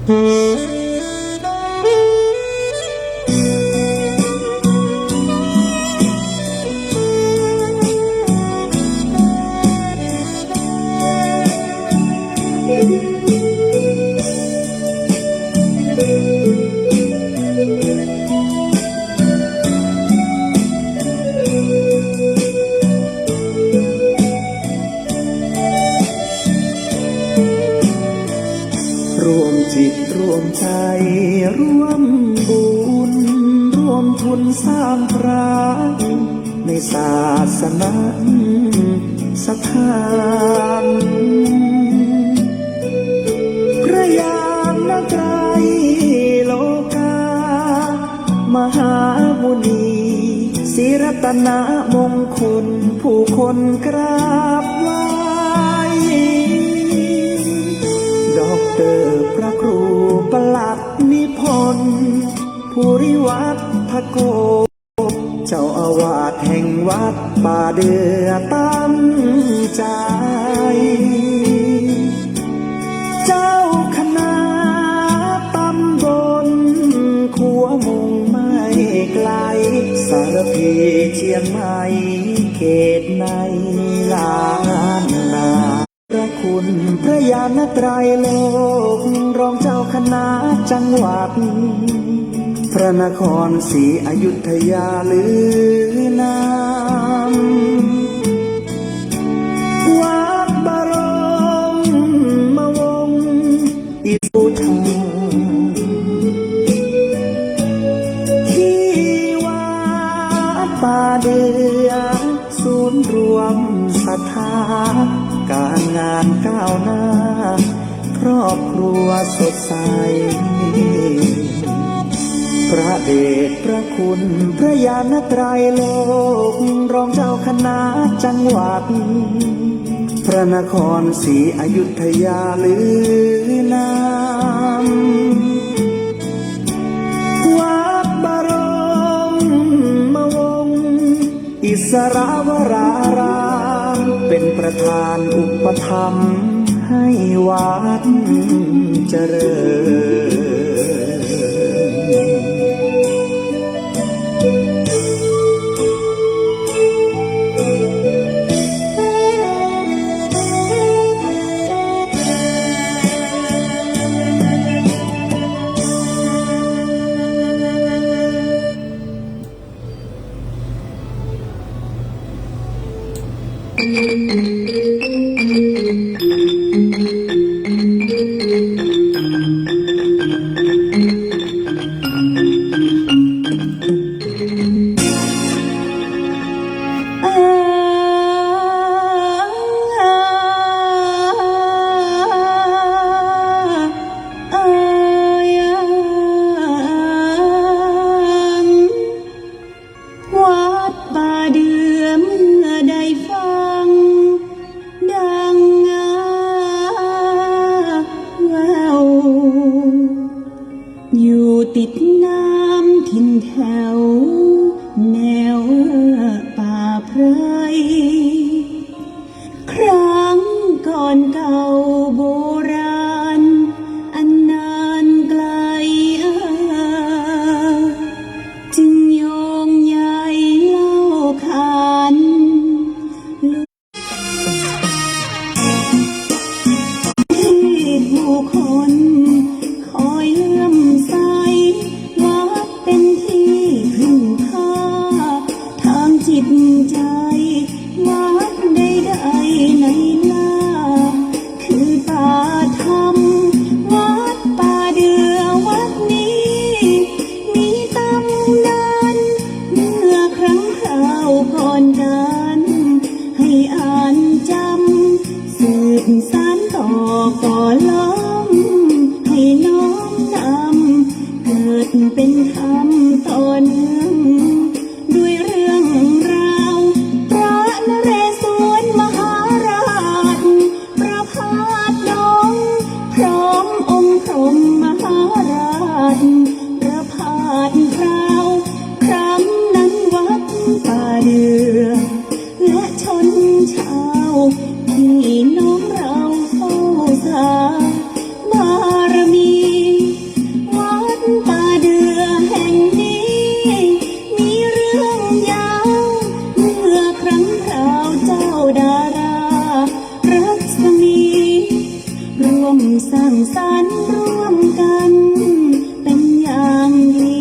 ร่วมจิตร่วมใจร่วมบุญร่วมทุนสร้างพระในศาสนาสถานพระยานไตรโลกามหามุนีศิรัตนมงคลผู้คนกราบไหว้ดอกเตอร์พระครูประหลัดนิพนธ์ภูริวัฒน์ทโกเจ้าอาวาสแห่งวัดป่าเดือตั้งใจเจ้าคณะตำบลขัวมุงไม่ไกลสารพีเชียงใหม่เขตในล้านนาพระคุณพระยานไตรโลกรองเจ้าคณะจังหวัดพระนครศรีอยุธยาลือนามวัดบรมวงศ์อิสุธาที่วัดป่าเดือศูนย์รวมศรัทธาการงานก้าวหน้าครอบครัวสดใสพระเดชพระคุณพระยานไตรโลกรองเจ้าคณะจังหวัดพระนครศรีอยุธยาลือนามวัดบรมวงศ์อิสรวรารามเป็นประธานอุปถัมภ์ให้วัดเจริญติดน้ำทินแถวแนวป่าไพรครั้งก่อนเก่าโบราณอันนานไกลจึงโยงใยเล่าขานที่ผู้คนคอยเลื่อมใสวัดเป็นที่พึ่งพาทางจิตใจวัดใดๆในล่าคือป่าธรรมวัดป่าเดือวัดนี้มีตำนานเมื่อครั้งคราวก่อนกันให้อ่านจำสืบสานต่อก่อล้อมให้น้อมนำเกิดเป็นธรรมต่อเนื่องด้วยเรื่องราวพระนเรศวรมหาราชประพาสดงพร้อมองค์พรหมมหาราชประพาสคราวครั้งนั้นวัดป่าเดือและชนชาวพี่น้องเราเฝ้าสาบารมี มสร้างสรรค์ร่วมกันเป็นอย่างดี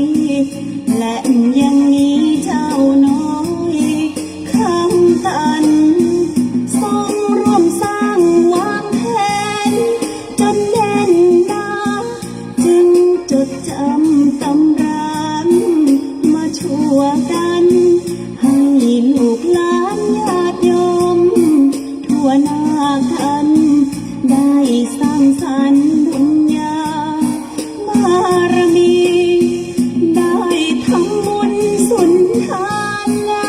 และยังมีเจ้าน้อยคำตันทรงร่วมสร้างวางแผนจนแน่นหนาจึงจดจำตำรามาชั่วกันให้ลูกหลานญาติโยมทั่วหน้ากันได้สร้างสรรค์บุญญาบารมีได้ทำบุญสุนทานนะ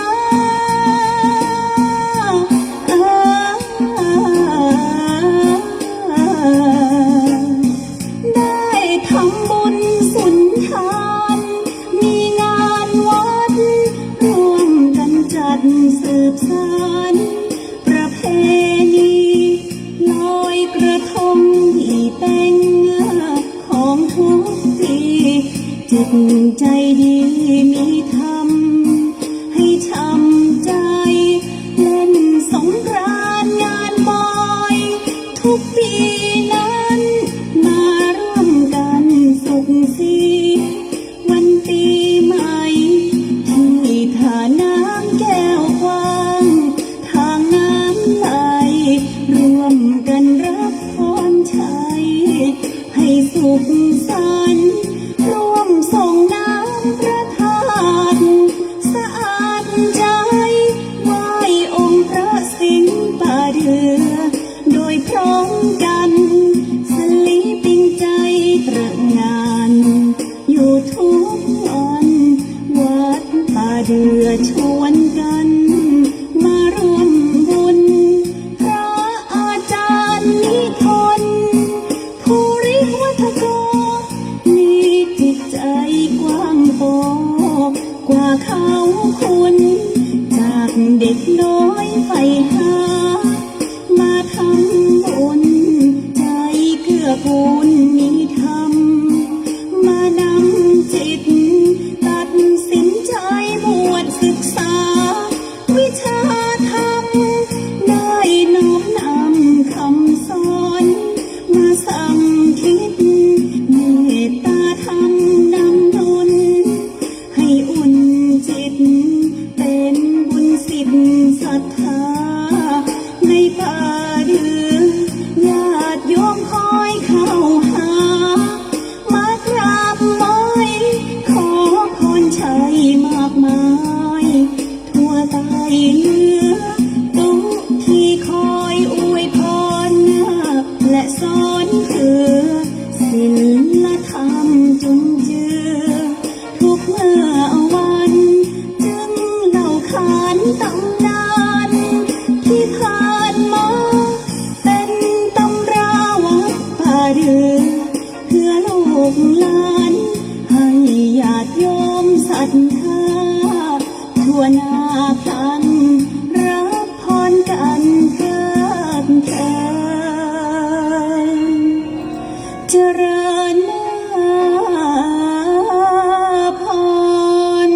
ได้ทำบุญสุนทานมีงานวัดร่วมกันจัดสืบสานประเพณีลอยกระทงที่แต่งของทุกปีจิตใจดีมีธรรมให้ช้ำใจเล่นสงกรานต์งานบอยทุกปีนั้นมาร่วมกันสุขสีวันปีใหม่ที่ท่าน้ำแก้วกว้างทางน้ำไหลร่วมกันรับพรชัยให้สุขสันต์ร่วมส่งน้ำพระธาตุสะอาดใจไหว้องค์พระสิงห์ป่าเดือโดยพร้อมกันสลีปิงใจตระหงานอยู่ทุกวันวัดป่าเดือชวนกันมาร่วมบุญพระอาจารย์นิพนธ์ภูริวัฒโกมีจิตใจกว้างโปกกว่าเขาคุณจากเด็กน้อยไฟหามาทำบุญใจเกื้อกูลมีธรรมมานำจิตตัดสินใจบวชศึกษาวิชาธรรมได้น้อมนำคำสอนมาสั่งคิดเมตตาธรรมนำนุนให้อุ่นจิตเป็นบุญสิทธิ์ศรัทธาในป่าเดือญาติโยมคอยเข้าหามากราบไหว้ขอพรชัยมากมายทั่วใต้เหนือตุกที่คอยอวยพรและสอนเพื่อศีลธรรมจุนเจือทุกเมื่อวันจึงเล่าขานตำนานที่ผ่านมาเป็นตำราวัดป่าเดือเพื่อลูกหลานให้ญาติโยมศรัทธาทั่วหน้ากันรับพรกันเกิดแทนเจริญพร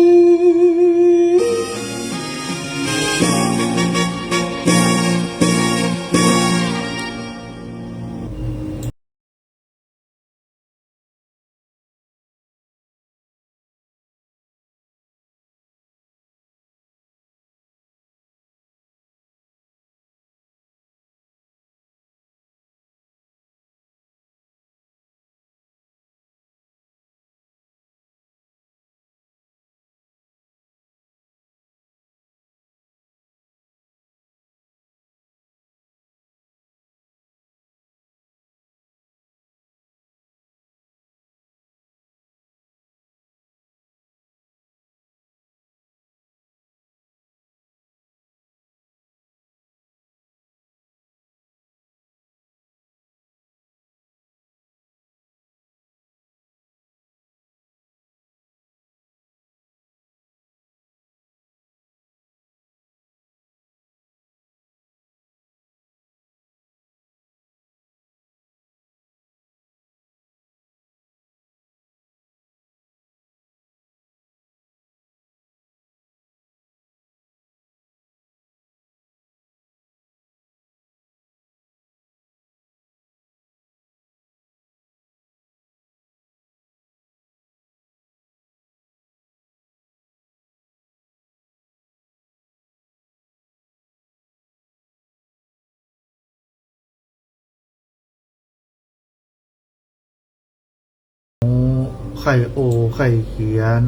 ไข่โอไข่เขียน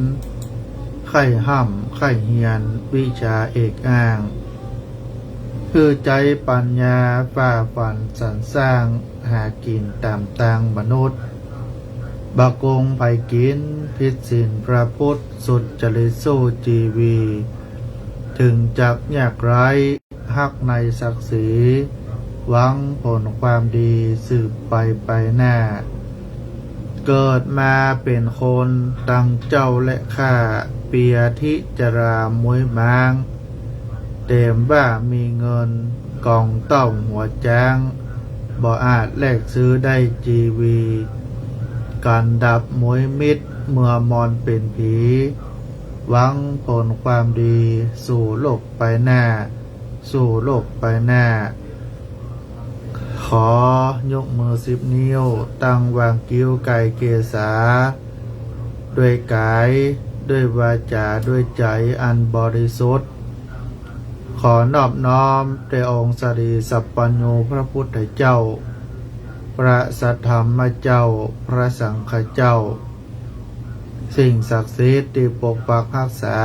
ไข่ห้ำไข่เฮียนวิชาเอกอ้างคือใจปัญญาฝ่าฝันสรรสร้างหากินตามตังมนุษย์บะกงไผกินพิษสินพระพุทธสุดจริตสู้จีวี ถึงจักยากไร้ฮักในศักดิ์ศรีหวังผลความดีสืบไปหน้า เกิดมาเป็นคนดังเจ้าและข้าเปียทิจรามวยมางเต็มว่ามีเงินกองเต้าหัวจ้างบ่อาจแลกซื้อได้จีวีการดับมวยมิดเมื่อมอนเป็นผีหวังผลความดีสู่โลกไปหน้าสู่โลกไปหน้าขอยกมือ10 นิ้วตั้งวางกิ้วไก่เกษาด้วยกายด้วยวาจาด้วยใจอันบริสุทธิ์ขอนอบน้อมแด่องค์สรีสัพพัญโญพระพุทธเจ้าพระสัทธรรมเจ้าพระสังฆเจ้าสิ่งศักดิ์สิทธิ์ที่ปกปักรักษา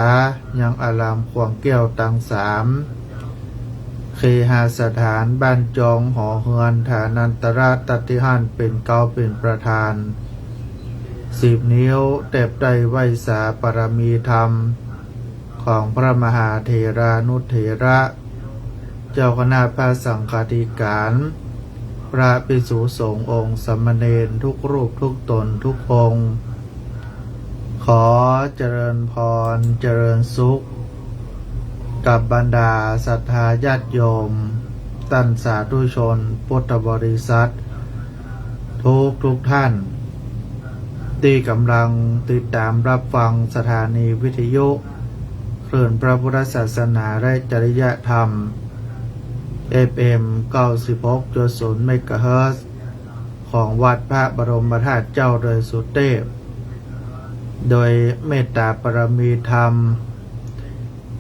ยังอารามขวางแก้วตังสามเคหสถานบ้านจองหอเฮือนฐานันตระตัติหันเป็นเกาเป็นประธาน10 นิ้วเต็บได้ไหวสาปรมีธรรมของพระมหาเถรานุเถระเจ้าคณะพระสังฆาธิการพระภิกษุสงฆ์องค์สามเณรทุกรูปทุกตนทุกองค์ขอเจริญพรเจริญสุขกับบรรดาศรัทธาญาติโยมท่านสาธุชนพุทธบริษัททุกท่านที่กำลังติดตามรับฟังสถานีวิทยุคลื่นพระพุทธศาสนาและจริยธรรม FM 96.0 เมกะเฮิรตซ์ของวัดพระบรมธาตุเจ้าดอยสุเทพโดยเมตตาปรมีธรรม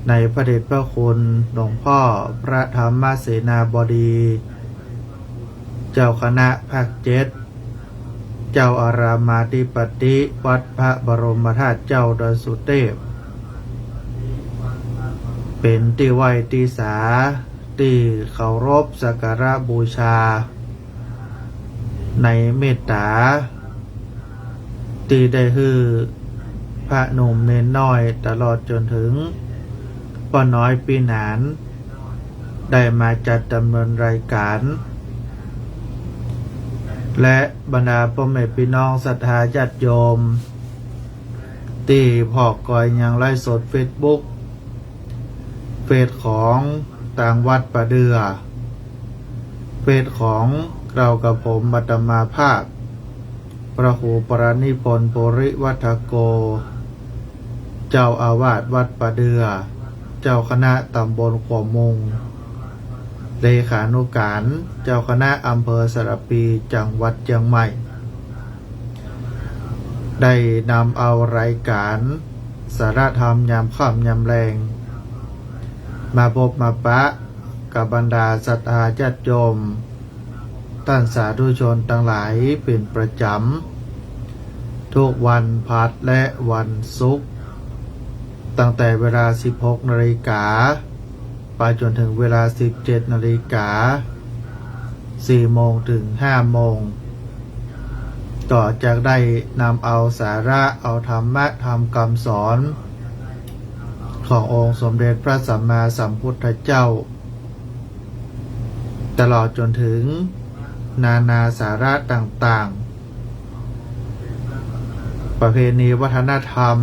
ในพระเดชพระคุณหลวงพ่อพระธรรมเสนาบดีเจ้าคณะภาค7เจ้าอารามาธิปติวัดพระบรมธาตุเจ้าดอยสุเทพเป็นที่ไหวที่สาที่เคารพสักการะบูชาในเมตตาที่ได้ฮือพระหนุ่มเนนน้อยตลอดจนถึงป้าน้อยปีหนานได้มาจัดดำเนินรายการและบรรดาพ่อแม่พี่น้องศรัทธาญาติโยมที่พอกกอยยังไลฟ์สดเฟซบุ๊กเฟซของต่างวัดประเดือเฟซของเรากับผมอาตมาภาคพระครูปรานิพนธ์โภริวัฒโกเจ้าอาวาสวัดประเดือเจ้าคณะตำบลขวมุงเลขานุการเจ้าคณะอำเภอสระปีจังหวัดเชียงใหม่ได้นำเอารายการสารธรรมยามค่ำยามแรงมาพบมาปะกับบรรดาศรัทธาญาติโยมท่านสาธุชนทั้งหลายเป็นประจำทุกวันพัดและวันศุกร์ตั้งแต่เวลา 16 นาฬิกาไปจนถึงเวลา 17 นาฬิกา 4 โมงถึง 5 โมงต่อจากได้นำเอาสาระเอาธรรมะธรรมคำสอนขององค์สมเด็จพระสัมมาสัมพุทธเจ้าตลอดจนถึงนานาสาระต่างๆประเพณีวัฒนธรรม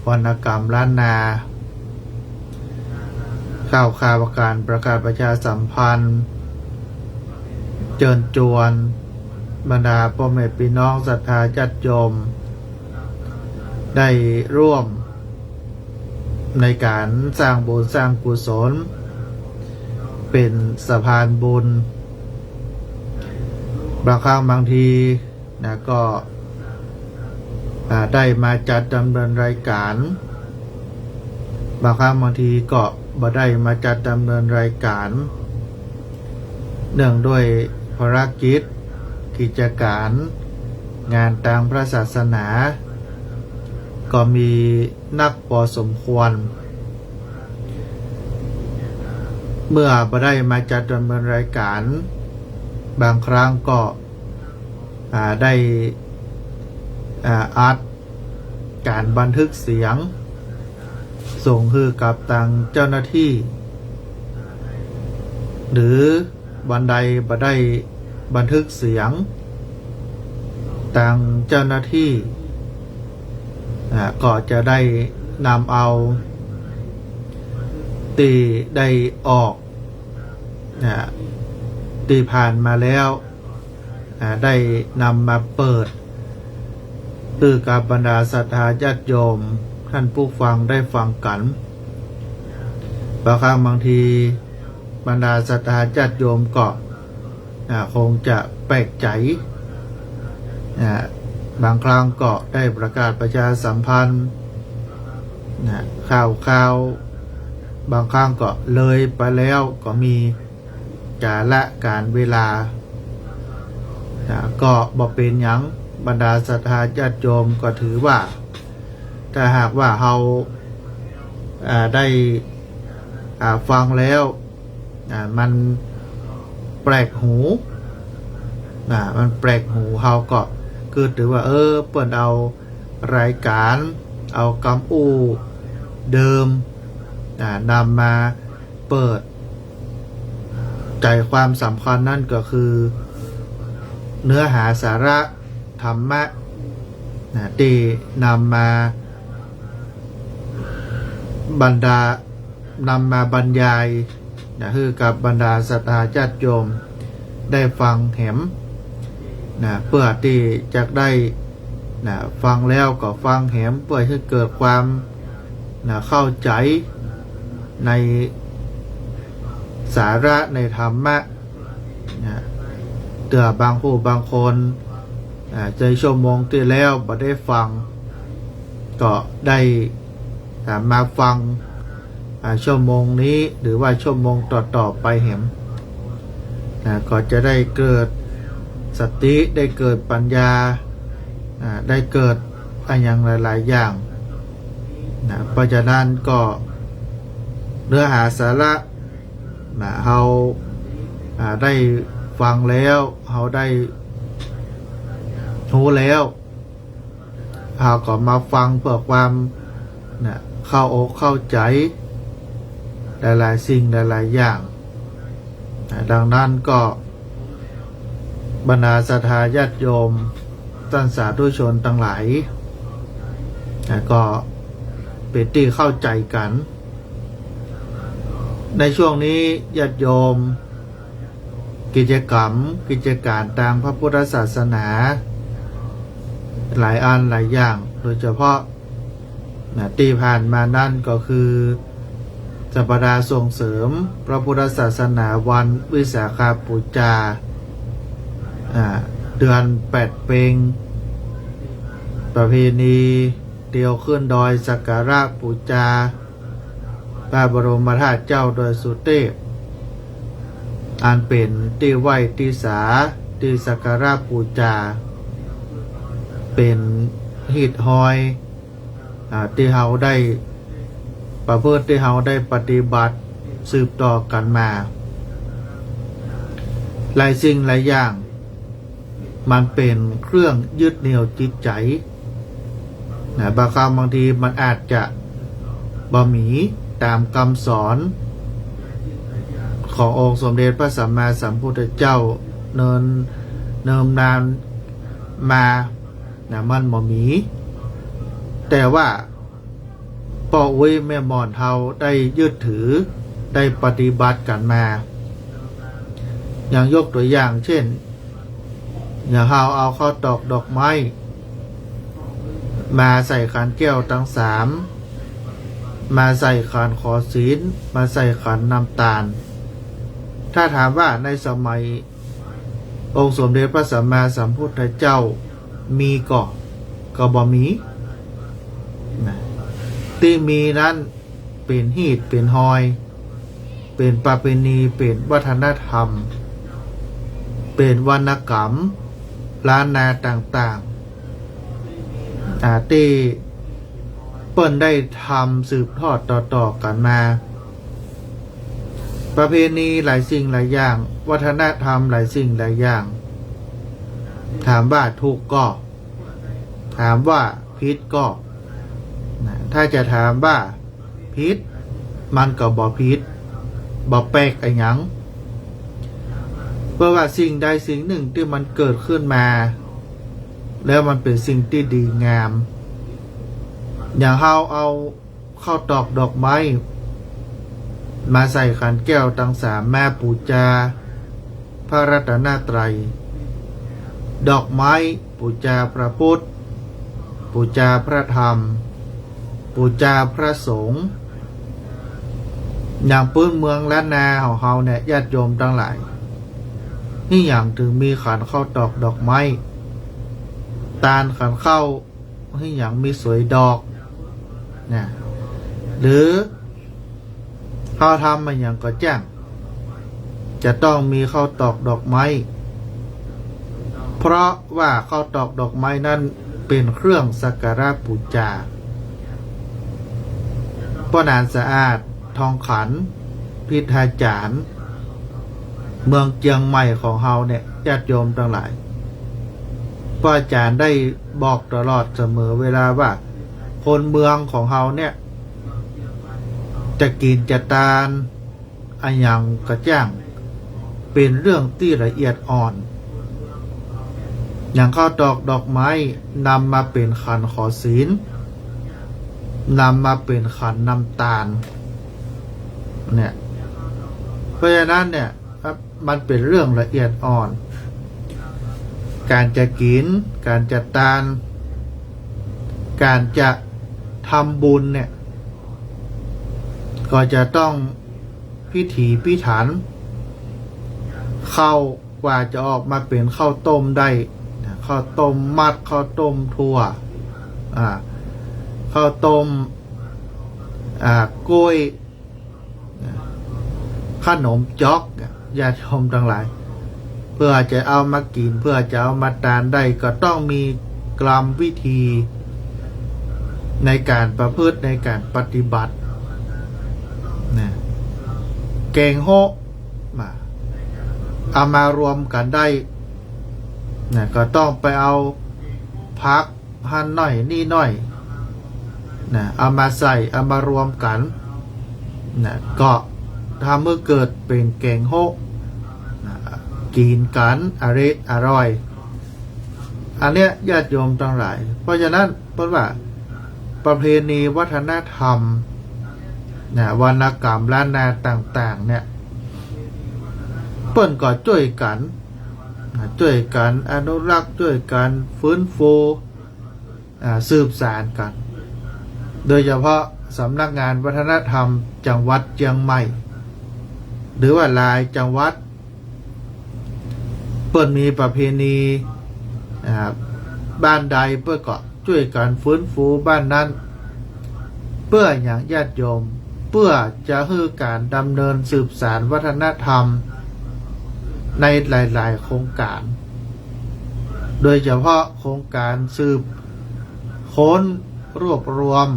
วรรณกรรมล้านนาข่าวการประกาศประชาสัมพันธ์เชิญชวนบรรดาพ่อแม่พี่น้องศรัทธาญาติโยมได้ร่วมในการสร้างบุญสร้างกุศลเป็นสะพานบุญบางครั้งบางทีก็ได้มาจัดดำเนินรายการบางครั้งบางทีก็บ่ได้มาจัดดำเนินรายการเนื่องด้วยภารกิจกิจการงานทางพระศาสนา ก็มีนักพอสมควรเมื่อบ่ได้มาจัดดำเนินรายการบางครั้งก็ได้อัดการบันทึกเสียงส่งคือกับทางเจ้าหน้าที่หรือบันไดบ่ได้บันทึกเสียงทางเจ้าหน้าที่ก็จะได้นำเอาตีได้ออกตีผ่านมาแล้วได้นำมาเปิดคือกับบรรดาศรัทธาญาติโยมท่านผู้ฟังได้ฟังกันบางครั้งบางทีบรรดาศรัทธาญาติโยมก็คงจะแปลกใจบางครั้งก็ได้ประกาศประชาสัมพันธ์ข่าวบางครั้งก็เลยไปแล้วก็มีกาละการเวลาก็บ่เป็นหยังบรรดาศรัทธาญาติโยมก็ถือว่าถ้าหากว่าเราได้ฟังแล้วมันแปลกหูมันแปลกหูเราก็คือถือว่าเปิดเอารายการเอาคำอู้เดิมนำมาเปิดใจความสำคัญนั่นก็คือเนื้อหาสาระธรรมะที่นำมาบรรยายคือกับบรรดาศรัทธาญาติโยมได้ฟังแหมเพื่อที่จะได้ฟังแล้วก็ฟังแหมเพื่อให้เกิดความเข้าใจในสาระในธรรมะเตือบางผู้บางคนใจชั่วโมงที่แล้วบ่ได้ฟังก็ได้มาฟังชั่วโมงนี้หรือว่าชั่วโมงต่อไปแหมก็จะได้เกิดสติได้เกิดปัญญาได้เกิดอย่างหลายๆอย่างเพราะฉะนั้นก็เนื้อหาสาระเราได้ฟังแล้วเราได้รู้แล้วเราก็มาฟังเพื่อความเข้าอกเข้าใจหลายๆสิ่งหลายๆอย่างดังนั้นก็บรรดาศรัทธาญาติโยมท่านสาธุชนทั้งหลายก็เป็นที่เข้าใจกันในช่วงนี้ญาติโยมกิจการทางพระพุทธศาสนาหลายอันหลายอย่างโดยเฉพาะที่ผ่านมานั่นก็คือสัปดาห์ส่งเสริมพระพุทธศาสนาวันวิสาขบูชาเดือน8 เพ็งประเพณีเดียวขึ้นดอยสักการะบูชาพระบรมธาตุเจ้าโดยสุเทพอันเป็นที่ไหว้ที่สาที่สักการะบูชาเป็นหิตหอยที่เฮาได้ประพฤติที่เฮาได้ปฏิบัติสืบต่อกันมาหลายสิ่งหลายอย่างมันเป็นเครื่องยึดเหนี่ยวจิตใจบางครั้งบางทีมันอาจจะบ่มีตามคำสอนขององค์สมเด็จพระสัมมาสัมพุทธเจ้าเนิ่มนานมามันบ่มีแต่ว่าพ่ออุ้ยแม่หมอนเฮาได้ยึดถือได้ปฏิบัติกันมาอย่างยกตัวอย่างเช่นอย่างเฮาเอาข้าวตอกดอกไม้มาใส่ขันแก้วทั้ง3มาใส่ขันขอศีลมาใส่ขันน้ำตาลถ้าถามว่าในสมัยองค์สมเด็จพระสัมมาสัมพุทธเจ้ามีก็บ่มีที่มีนั้นเป็นหีดเป็นหอยเป็นประเพณีเป็นวัฒนธรรมเป็นวรรณกรรมล้านนาต่างๆที่ เปิ้นได้ทำสืบทอดต่อๆกันมาประเพณีหลายสิ่งหลายอย่างวัฒนธรรมหลายสิ่งหลายอย่างถามว่าถูกก็ถามว่าผิดก็ถ้าจะถามว่าผิดมันก็บ่ผิดบ่แปลกอะไรหยังเพราะว่าสิ่งใดสิ่งหนึ่งที่มันเกิดขึ้นมาแล้วมันเป็นสิ่งที่ดีงามอย่างเราเอาข้าวตอกดอกไม้มาใส่ขันแก้วทั้งสามแม่ปูจาพระรัตนตรัยดอกไม้ปูจาพระพุทธปูจาพระธรรมปูจาพระสงฆ์อย่างพื้นเมืองล้านนาของเราเนี่ยญาติโยมทั้งหลายนี่อย่างถึงมีขันข้าวตอกดอกไม้ตาลขันเข้านี่อย่างมีสวยดอกนะหรือเขาทำมาอย่างก็แจ้งจะต้องมีข้าวตอกดอกไม้เพราะว่าข้าวตอกดอกไม้นั้นเป็นเครื่องสักการะบูชาป้อนานสะอาดทองขันพิธาจารย์เมืองเจียงใหม่ของเฮาเนี่ยญาติโยมทั้งหลายป้าอาจารย์ได้บอกตลอดเสมอเวลาว่าคนเมืองของเฮาเนี่ยจะกินจะตานอันยังกระจ่างเป็นเรื่องที่ละเอียดอ่อนอย่างข้าวตอกดอกไม้นำมาเป็นขันขอศีลนำมาเป็นขันน้ำตาลเนี่ยเพราะฉะนั้นเนี่ยมันเป็นเรื่องละเอียดอ่อนการจะกินการจะตานการจะทำบุญเนี่ยก็จะต้องพิถีพิถันข้าวกว่าจะออกมาเป็นข้าวต้มได้ข้าวต้มมัดข้าวต้มถั่วข้าวต้มกล้วยขนมจ๊อกญาติโยมทั้งหลายเพื่อจะเอามากินเพื่อจะเอามาทานได้ก็ต้องมีกรรมวิธีในการประพฤติในการปฏิบัตินะแกงโฮะมาเอามารวมกันได้นะก็ต้องไปเอาพักหั่นหน่อยนี่หน่อยนะเอามาใส่เอามารวมกันนะก็ทำเมื่อเกิดเป็นแกงโฮะนะกินกันอร่อยอันเนี้ยญาติโยมทั้งหลายเพราะฉะนั้นเพราะว่าประเพณีวัฒนธรรมนะวรรณกรรมล้านนาต่างๆเนี่ยเปิ้นก็ช่วยกันอนุรักษ์ช่วยกันฟื้นฟูสืบสานกันโดยเฉพาะสำนักงานวัฒนธรรมจังหวัดเชียงใหม่หรือว่าหลายจังหวัดเปิ้นมีประเพณีบ้านใดเพื่อก็ช่วยกันฟื้นฟูบ้านนั้นเพื่ออย่างญาติโยมเพื่อจะให้การดำเนินสืบสานวัฒนธรรมในหลายๆโครงการโดยเฉพาะโครงการสืบค้นรวบรวม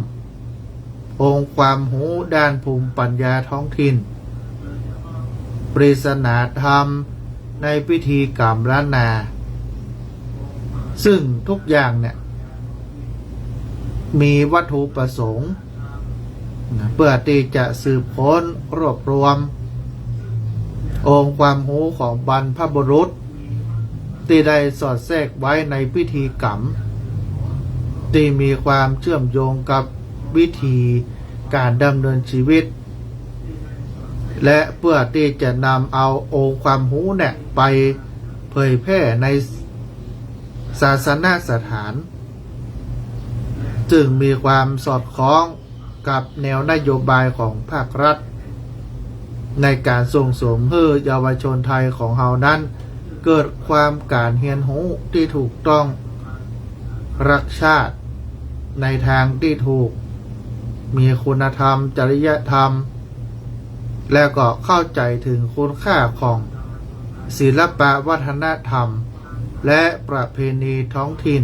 องค์ความรู้ด้านภูมิปัญญาท้องถิ่นปริศนาธรรมในพิธีกรรมล้านนาซึ่งทุกอย่างเนี่ยมีวัตถุประสงค์เพื่อที่จะสืบค้นรวบรวมองค์ความรู้ของบรรพบุรุษที่ได้สอดแทรกไว้ในพิธีกรรมที่มีความเชื่อมโยงกับวิธีการดำเนินชีวิตและเพื่อที่จะนำเอาองค์ความรู้เนี่ยไปเผยแพร่ในศาสนสถานจึงมีความสอดคล้องกับแนวนโยบายของภาครัฐในการส่งเสริมให้เยาวชนไทยของเรานั้นเกิดความการเรียนรู้ที่ถูกต้องรักชาติในทางที่ถูกมีคุณธรรมจริยธรรมแล้วก็เข้าใจถึงคุณค่าของศิลปวัฒนธรรมและประเพณีท้องถิ่น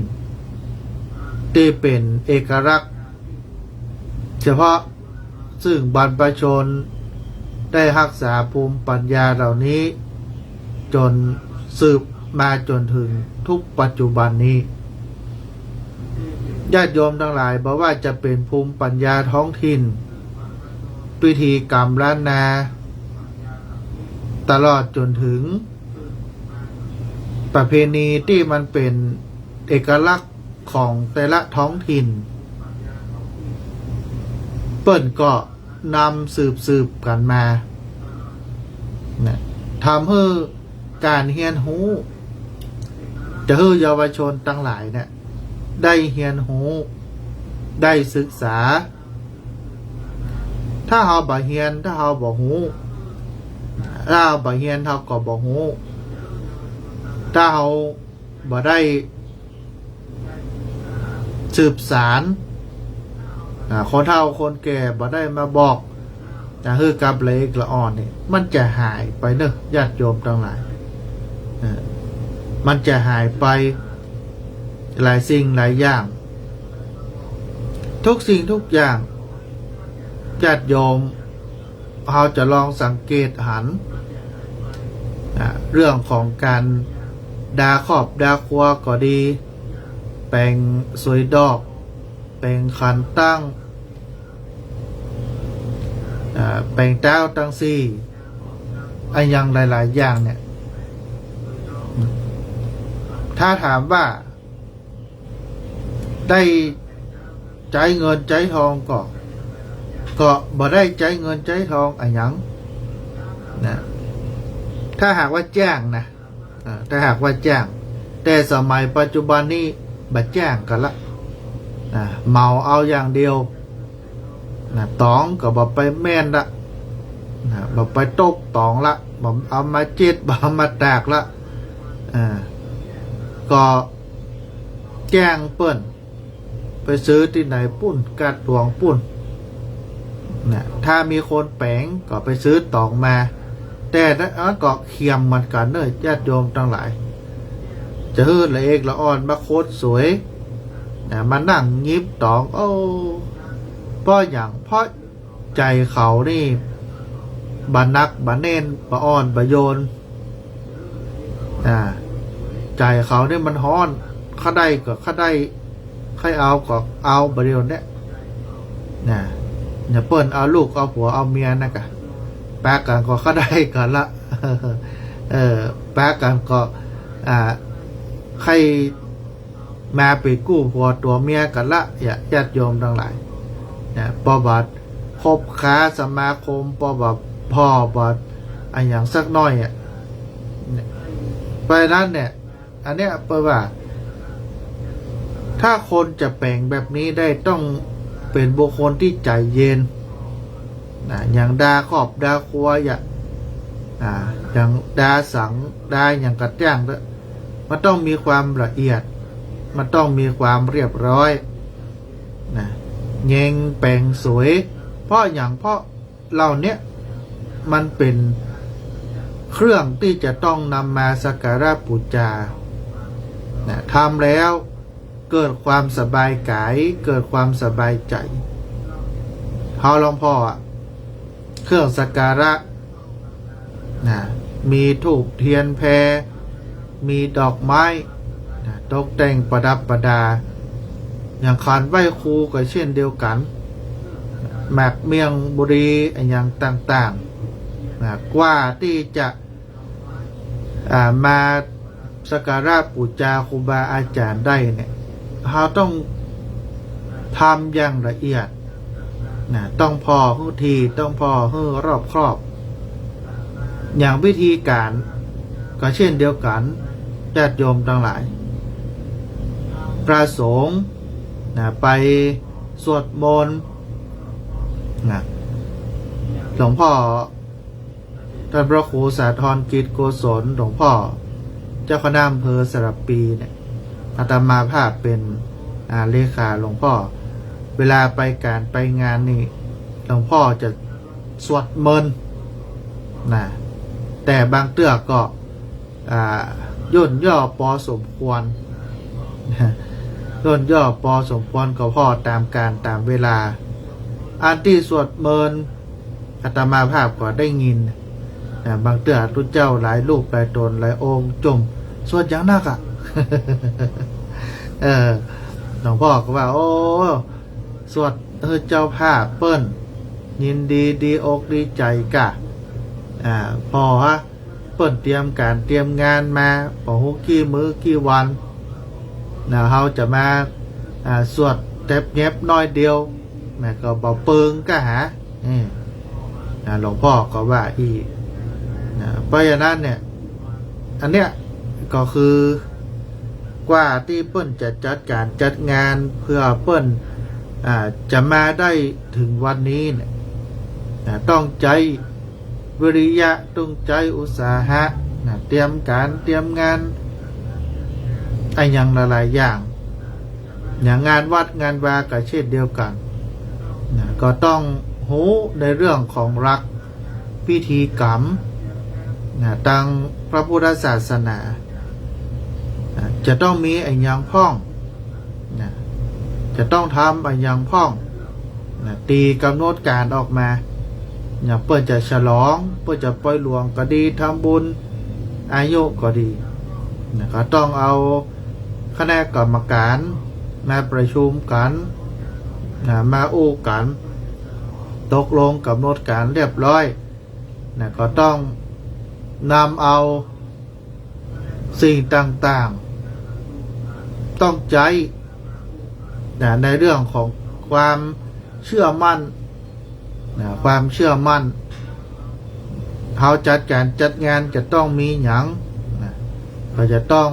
ที่เป็นเอกลักษณ์ เฉพาะซึ่งบรรพชนได้รักษาภูมิปัญญาเหล่านี้จนสืบมาจนถึงทุกปัจจุบันนี้ญาติโยมทั้งหลายบอกว่าจะเป็นภูมิปัญญาท้องถิ่นพิธีกรรมล้านนาตลอดจนถึงประเพณีที่มันเป็นเอกลักษณ์ของแต่ละท้องถิ่นเปิ้นก็นำสืบกันมาทำให้การเรียนรู้จะให้เยาวชนทั้งหลายเนี่ยได้เรียนรู้ได้ศึกษาถ้าเราบ่เรียนถ้าเราบ่รู้ถ้าเราบ่เรียนเราก็บ่รู้ถ้าเราบ่ได้สืบสารคนเฒ่าคนแก่บ่ได้มาบอกคือกับเล็กละอ่อนนี่มันจะหายไปเนอะญาติโยมทั้งหลายมันจะหายไปหลายสิ่งหลายอย่างทุกสิ่งทุกอย่างญาติโยมเราจะลองสังเกตหันเรื่องของการดาครอบดาครัวก็ดีแปลงสวยดอกแปลงขันตั้งแปลงเจ้าตั้งซี่อันยังหลายๆอย่างเนี่ยถ้าถามว่าได้ใจเงินใจทองก็บ่ได้ใจเงินใจทองอันยังนะถ้าหากว่าแจ้งนะถ้าหากว่าแจ้งแต่สมัยปัจจุบันนี้บ่แจ้งกันละเมาเอาอย่างเดียวตองก็บ่ไปแม่นละบ่ไปตกตองละบ่เอามาเจ็ดบ่เอามาแตกละก็แจ้งเปิ้นไปซื้อที่ไหนปุ้นกัดหลวงปุ้นถ้ามีคนแปลงก็ไปซื้อตองมาแต่ก็เคียมมันกันเนอะญาติโยมทั้งหลายจะฮืดละเอกละอ่อนมาโคตรสวยมานั่งยิบตองโอ้เพราะอย่างเพราะใจเขานี่บานักบาเน้นบาอ่อนบาโยนใจเขานี่มันฮ้อนข้าได้ก็ข้าได้ใครเอาก็เอาบาเดียวเนี่ยอย่าเปิ้นเอาลูกเอาผัวเอาเมียนะกะแปะกันก็ข้าได้กันละแปะกันก็ใครมาไปกู้ผัวตัวเมียกันละญาติโยมทั้งหลายปอบัดคบค้าสมาคมปอบัดพ่อบัดอันอย่างสักน้อยไปนั้นเนี่ยอันเนี้ยแปลว่าถ้าคนจะแปลงแบบนี้ได้ต้องเป็นบุคคลที่ใจเย็นอย่างดาครอบดาครัวอย่างดาสังดาอย่างกระจ้างมันต้องมีความละเอียดมันต้องมีความเรียบร้อยเงงแปลงสวยเพราะเราเนี้ยมันเป็นเครื่องที่จะต้องนำมาสักการะบูชาทำแล้วเกิดความสบายกายเกิดความสบายใจเขาหลวงพ่อเครื่องสักการะมีธูปเทียนแพมีดอกไม้ตกแต่งประดับประดาอย่างขันไหว้ครูก็เช่นเดียวกันแมกเมียงบุรีอย่างต่างๆกว่าที่จะมาสักการะบูชาครูบาอาจารย์ได้เนี่ยเราต้องทำอย่างละเอียดต้องพอหูทีต้องพอหูรอบครอบอย่างวิธีการก็เช่นเดียวกันญาติโยมทั้งหลายพระสงฆ์ไปสวดมนต์หลวงพ่อท่านพระครูสาธรกิจโกศลหลวงพ่อเจ้าคณะอำเภอสระปีเนี่ยอาตมาภาพเป็นเลขาหลวงพ่อเวลาไปการไปงานนี่หลวงพ่อจะสวดมนต์แต่บางเตื้อก็ย่นย่อพอสมควรย่นย่อพอสมควรก็พ่อตามการตามเวลา อันที่สวดเมินอาตมาภาพก็ได้ยินบางเตือทุเจ้าหลายรูปหลายตนหลายองค์จมสวดอย่างนักอ่ะ หลวงพ่อก็ว่า โอ้สวดเจ้าภาพเปิ้นยินดีดีอกดีใจกะพอฮะเปิ้นเตรียมการเตรียมงานมาพอหุกี่มื้อกี่วันเราจะมาสวดเต็บเย็บน้อยเดียวแม่ก็บอกเปิงก็หาหลวงพ่อก็ว่าอีเพราะฉะนั้นเนี่ยอันเนี้ยก็คือกว่าที่เปิ้นจะจัดการจัดงานเพื่อเปิ้นจะมาได้ถึงวันนี้เนี่ยต้องใจวิริยะต้องใจอุตสาหะเตรียมการเตรียมงานไอ้ยังหลายๆอย่างอย่างงานวัดงานวาก็เช่นเดียวกันก็ต้องหูในเรื่องของรักพิธีกรรมทางพระพุทธศาสนาจะต้องมีไอ้ยังพ่องจะต้องทำไอ้ยังพ่องตีกำหนดการออกมาเพื่อจะฉลองเพื่อจะปล่อยหลวงก็ดีทำบุญอายุก็ดีก็ต้องเอาคณะกรรมการมาประชุมกันมาอู้กันตกลงกำหนดการเรียบร้อยก็ต้องนำเอาสิ่งต่างๆต้องใจในเรื่องของความเชื่อมั่นความเชื่อมั่นเขาจัดการจัดงานจะต้องมีหยังก็จะต้อง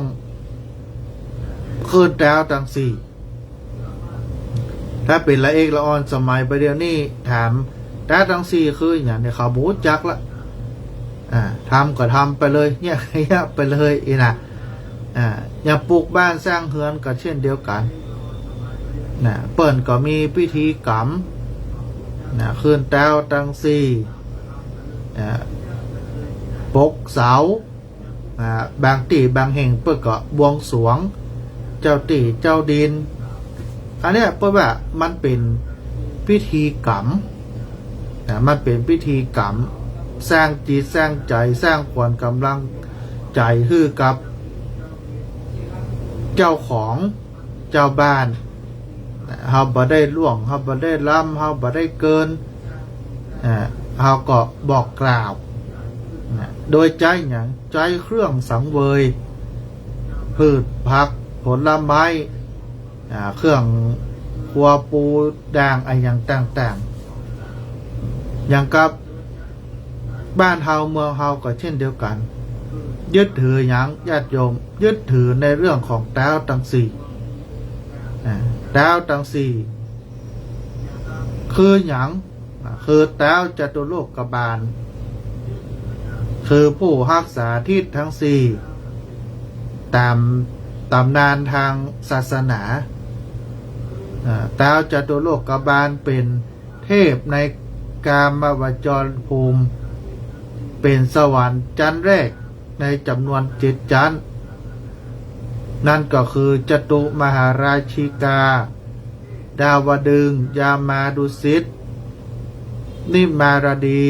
ขึ้นแถวต่างสี่ถ้าเป็นละเอกละออนสมัยประเดี๋ยวนี้ถามแต่ทั้งสี่คืออย่างเนี่ยเขาบูจักละทำก็ทำไปเลยเนี่ยไปเลยอย่างปลูกบ้านสร้างเฮือนก็เช่นเดียวกันเปิ่นก็มีพิธีกรรมขึ้นแต้วตั้งสี่ปกเสาบางตีบางแห่งเปิ่นก็บวงสรวงเจ้าตีเจ้าดินอันเนี้ยเปิ่นว่ามันเป็นพิธีกรรมมันเป็นพิธีกรรมสร้างจิตสร้างใจสร้างขวัญกำลังใจให้กับเจ้าของเจ้าบ้านเฮาบ่ได้ล่วงเฮาบ่ได้ล้ำเฮาบ่ได้เกินเฮาก็บอกกล่าวโดยใจอย่างใจเครื่องสังเวยพืชผักผลไม้เครื่องครัวปูด่างอะไรอย่างต่างๆอย่างกับบ้านเฮาเมืองเฮาก็เช่นเดียวกันยึดถืออย่างญาติโยมยึดถือในเรื่องของดาวตั้งสี่ดาวตั้งสี่คืออย่างคือดาวจตุโลกบาลคือผู้รักษาทิศทั้งสี่ตามตำนานทางศาสนาดาวจตุโลกบาลเป็นเทพในกามวจรภูมิเป็นสวรรค์ชั้นแรกในจำนวน7ชั้นนั่นก็คือจตุมหาราชิกาดาวดึงยามาดุสิตนิมารดี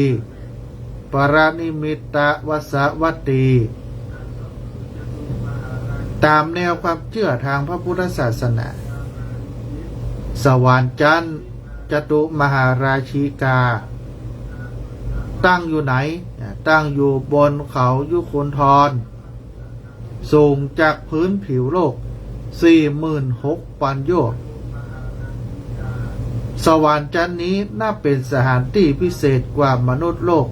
ปรานิมิตะวสวัตตีตามแนวความเชื่อทางพระพุทธศาสนาสวรรค์ชั้นจตุมหาราชิกาตั้งอยู่ไหนตั้งอยู่บนเขายุคลธรสูงจากพื้นผิวโลก 46,000 โยชน์สวรรค์ชั้นนี้น่าเป็นสถานที่พิเศษกว่ามนุษย์โลก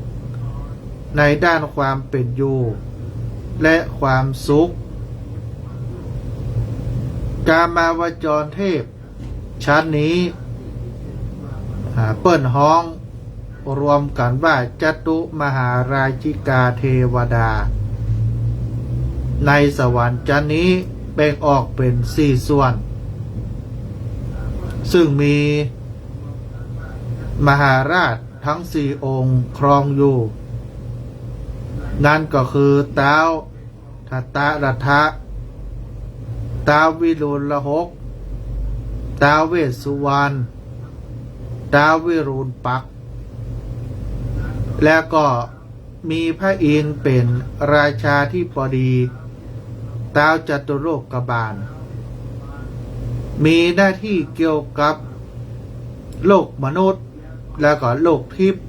ในด้านความเป็นอยู่และความสุขกามาวจรเทพชั้นนี้เปิ้นห้องรวมกันว่าจตุมหาราชิกาเทวดาในสวรรค์ชั้นนี้แบ่งออกเป็น4ส่วนซึ่งมีมหาราชทั้ง4องค์ครองอยู่นั่นก็คือท้าวทัตตรัฐะท้าววิรุฬหกท้าวเวสสุวรรณ ดาววิรูลปักษ์แล้วก็มีพระอินทร์เป็นราชาธิบดีดาวจตุโลกบาลมีหน้าที่เกี่ยวกับโลกมนุษย์แล้วก็โลกทิพย์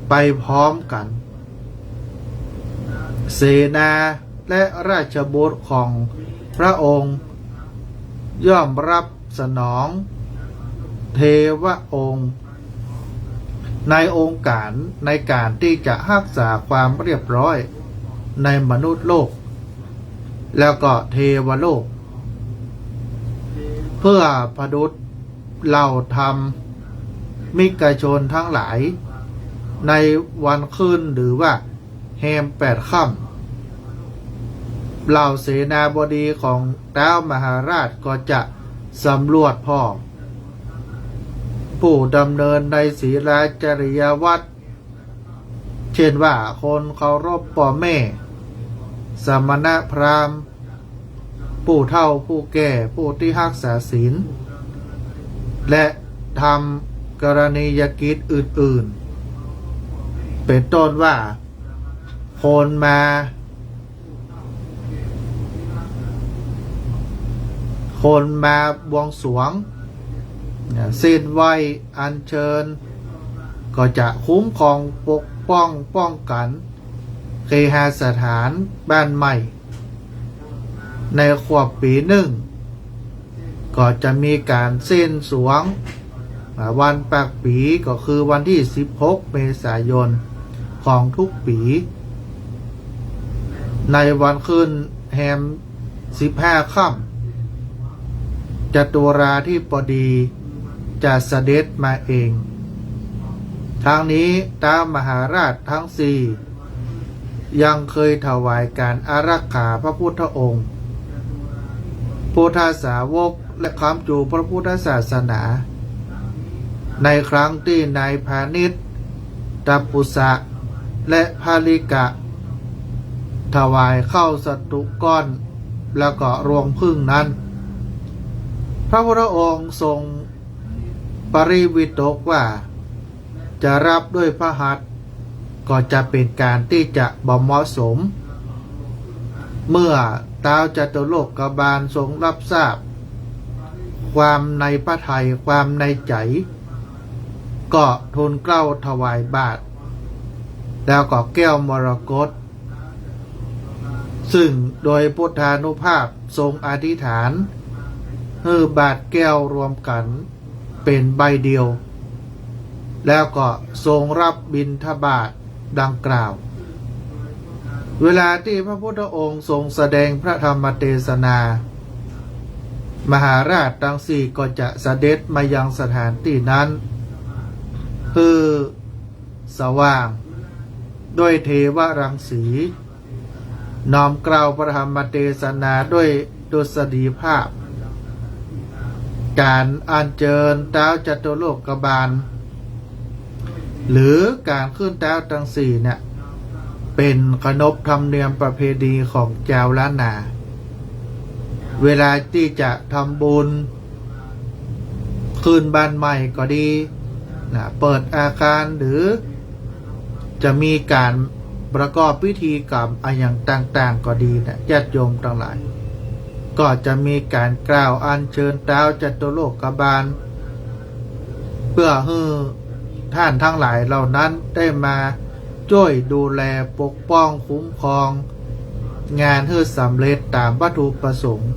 ไปพร้อมกันเสนาและราชบุตรของพระองค์ย่อมรับสนองเทวองค์ในองค์การในการที่จะรักษาความเรียบร้อยในมนุษย์โลกแล้วก็เทวโลกเพื่อพดุษเหล่าธรรมมิกชนทั้งหลายในวันคืนหรือว่าแฮม8 ค่ำเหล่าเสนาบดีของท้าวมหาราชก็จะสำรวจพ่อผู้ดำเนินในศีลจริยวัตรเช่นว่าคนเคารพพ่อแม่สมณพราหมณ์ผู้เฒ่าผู้แก่ผู้ที่รักษาศีลและทำกรณียกิจอื่นๆเป็นต้นว่าคนมาบวงสรวงสิ้นไหวอัญเชิญก็จะคุ้มครองปกป้องกันเคหสถานบ้านใหม่ในขวบปีหนึ่งก็จะมีการเส้นสวงวันปากปีก็คือวันที่16 เมษายนของทุกปีในวันขึ้นแฮม15 ค่ำจตุราธิบดีจะเสด็จมาเองทางนี้ตามมหาราชทั้ง4ยังเคยถวายการอารักขาพระพุทธองค์พุทธสาวกและค้ำจูพระพุทธศาสนาในครั้งที่นายพาณิชย์ตัปปุสะและภาลิกะถวายเข้าสตุก้อนแล้วก็รวงพึ่งนั้นพระพุทธองค์ทรงปริวิตกว่าจะรับด้วยพระหัตถ์ก็จะเป็นการที่จะบ่เหมาะสมเมื่อท้าวจตุโลกบาลทรงรับทราบความในพระทัยความในใจก็ทูลเกล้าถวายบาตรแล้วก็แก้วมรกตซึ่งโดยพุทธานุภาพทรงอธิษฐานให้บาตรแก้วรวมกันเป็นใบเดียวแล้วก็ทรงรับบิณฑบาตดังกล่าวเวลาที่พระพุทธองค์ทรงแสดงพระธรรมเทศนามหาราชทั้ง4ก็จะเสด็จมายังสถานที่นั้นคือสว่างด้วยเทวรังสีน้อมกล่าวพระธรรมเทศนาด้วยดุษฎีภาพการอัญเชิญท้าวจตุโลกบาลหรือการขึ้นท้าวทั้ง4เนี่ยเป็นขนบธรรมเนียมประเพณีของชาวล้านนาเวลาที่จะทำบุญคืนบ้านใหม่ก็ดีเปิดอาคารหรือจะมีการประกอบพิธีกรรมอย่างต่างๆก็ดีญาติโยมทั้งหลายก็จะมีการกล่าวอัญเชิญท้าวจตุโลกบาลเพื่อให้ท่านทั้งหลายเหล่านั้นได้มาช่วยดูแลปกป้องคุ้มครองงานให้สำเร็จตามวัตถุประสงค์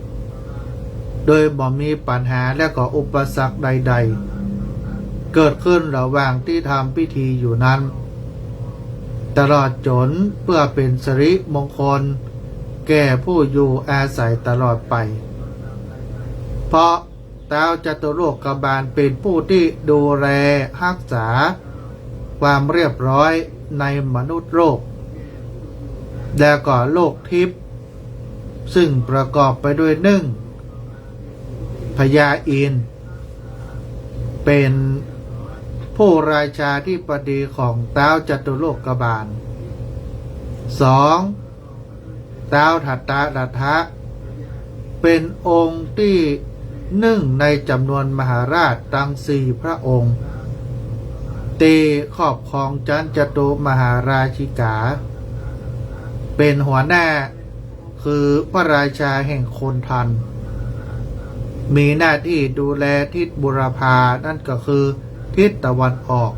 โดยบ่มีปัญหาและก็อุปสรรคใดๆเกิดขึ้นระหว่างที่ทำพิธีอยู่นั้นตลอดจนเพื่อเป็นสิริมงคลแก่ผู้อยู่อาศัยตลอดไปเพราะท้าวจตุโลกบาลเป็นผู้ที่ดูแลรักษาความเรียบร้อยในมนุษย์โลกและก็โลกทิพย์ซึ่งประกอบไปด้วย1พญาอินทร์เป็นผู้ราชาธิบดีของท้าวจตุโลกบาล2ท้าวทัตตรัฐะเป็นองค์ที่1ในจำนวนมหาราชทั้ง4 พระองค์ เตครอบครองจันจตุมหาราชิกา เป็นหัวหน้าคือพระราชาแห่งคนทัน มีหน้าที่ดูแลทิศบุรพานั่นก็คือทิศตะวันออก